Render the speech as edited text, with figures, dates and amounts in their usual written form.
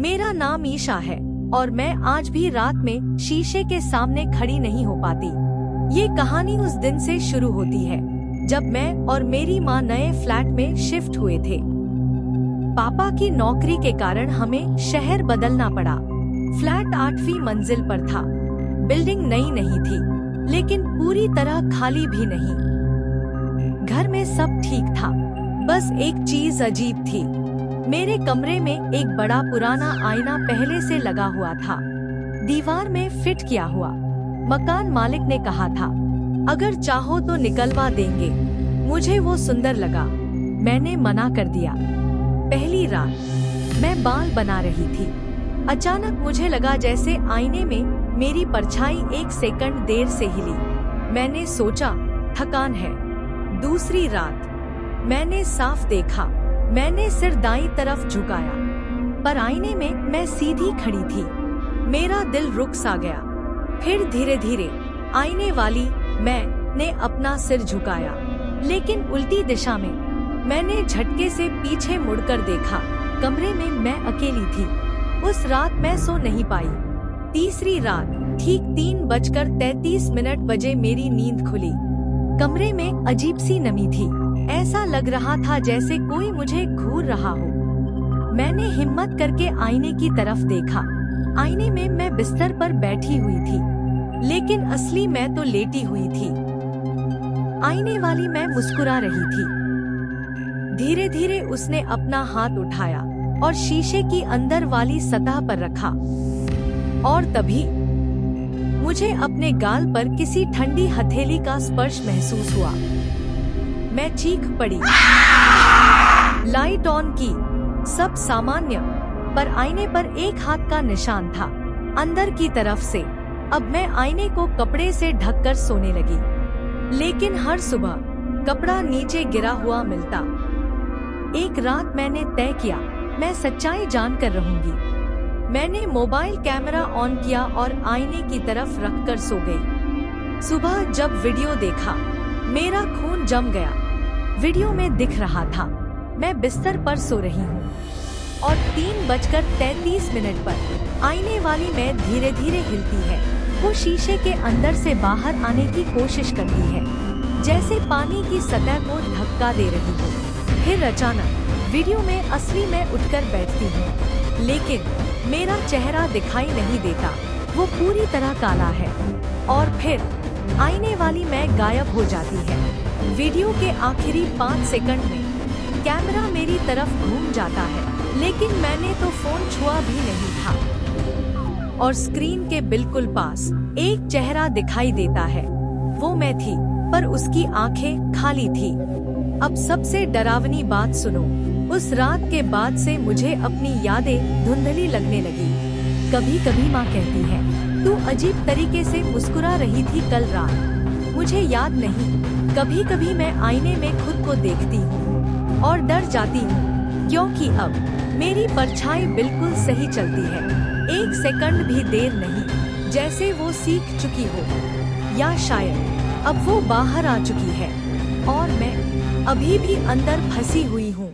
मेरा नाम ईशा है और मैं आज भी रात में शीशे के सामने खड़ी नहीं हो पाती। ये कहानी उस दिन से शुरू होती है जब मैं और मेरी माँ नए फ्लैट में शिफ्ट हुए थे। पापा की नौकरी के कारण हमें शहर बदलना पड़ा। फ्लैट 8वीं मंजिल पर था। बिल्डिंग नई नहीं थी, लेकिन पूरी तरह खाली भी नहीं। घर में सब ठीक था, बस एक चीज अजीब थी। मेरे कमरे में एक बड़ा पुराना आईना पहले से लगा हुआ था, दीवार में फिट किया हुआ। मकान मालिक ने कहा था, अगर चाहो तो निकलवा देंगे। मुझे वो सुंदर लगा। मैंने मना कर दिया। पहली रात मैं बाल बना रही थी। अचानक मुझे लगा जैसे आईने में मेरी परछाई 1 सेकंड देर से हिली। मैंने सोचा थकान है। दूसरी रात मैंने साफ देखा। मैंने सिर दाईं तरफ झुकाया, पर आईने में मैं सीधी खड़ी थी। मेरा दिल रुक सा गया। फिर धीरे धीरे आईने वाली मैं ने अपना सिर झुकाया, लेकिन उल्टी दिशा में। मैंने झटके से पीछे मुड़कर देखा। कमरे में मैं अकेली थी। उस रात मैं सो नहीं पाई। तीसरी रात ठीक 3:33 बजे मेरी नींद खुली। कमरे में अजीब सी नमी थी। ऐसा लग रहा था जैसे कोई मुझे घूर रहा हो। मैंने हिम्मत करके आईने की तरफ देखा। आईने में मैं बिस्तर पर बैठी हुई थी, लेकिन असली मैं तो लेटी हुई थी। आईने वाली मैं मुस्कुरा रही थी। धीरे धीरे उसने अपना हाथ उठाया और शीशे की अंदर वाली सतह पर रखा, और तभी मुझे अपने गाल पर किसी ठंडी हथेली का स्पर्श महसूस हुआ। मैं चीख पड़ी। लाइट ऑन की। सब सामान्य, पर आईने पर एक हाथ का निशान था, अंदर की तरफ से। अब मैं आईने को कपड़े से ढककर सोने लगी, लेकिन हर सुबह कपड़ा नीचे गिरा हुआ मिलता। एक रात मैंने तय किया, मैं सच्चाई जानकर रहूंगी। मैंने मोबाइल कैमरा ऑन किया और आईने की तरफ रखकर सो गई। सुबह जब वीडियो देखा, मेरा खून जम गया। वीडियो में दिख रहा था मैं बिस्तर पर सो रही हूँ, और 3:33 पर आईने वाली मैं धीरे धीरे हिलती है। वो शीशे के अंदर से बाहर आने की कोशिश करती है, जैसे पानी की सतह को धक्का दे रही हो। फिर अचानक वीडियो में असली मैं उठकर बैठती हूँ, लेकिन मेरा चेहरा दिखाई नहीं देता। वो पूरी तरह काला है। और फिर आईने वाली मैं गायब हो जाती है। वीडियो के आखिरी 5 सेकंड में कैमरा मेरी तरफ घूम जाता है, लेकिन मैंने तो फोन छुआ भी नहीं था। और स्क्रीन के बिल्कुल पास एक चेहरा दिखाई देता है। वो मैं थी, पर उसकी आंखें खाली थी। अब सबसे डरावनी बात सुनो। उस रात के बाद से मुझे अपनी यादें धुंधली लगने लगी। कभी कभी माँ कहती है, तू अजीब तरीके से मुस्कुरा रही थी कल रात। मुझे याद नहीं। कभी कभी मैं आईने में खुद को देखती हूँ और डर जाती हूँ, क्योंकि अब मेरी परछाई बिल्कुल सही चलती है। 1 सेकंड भी देर नहीं, जैसे वो सीख चुकी हो, या शायद अब वो बाहर आ चुकी है और मैं अभी भी अंदर फंसी हुई हूँ।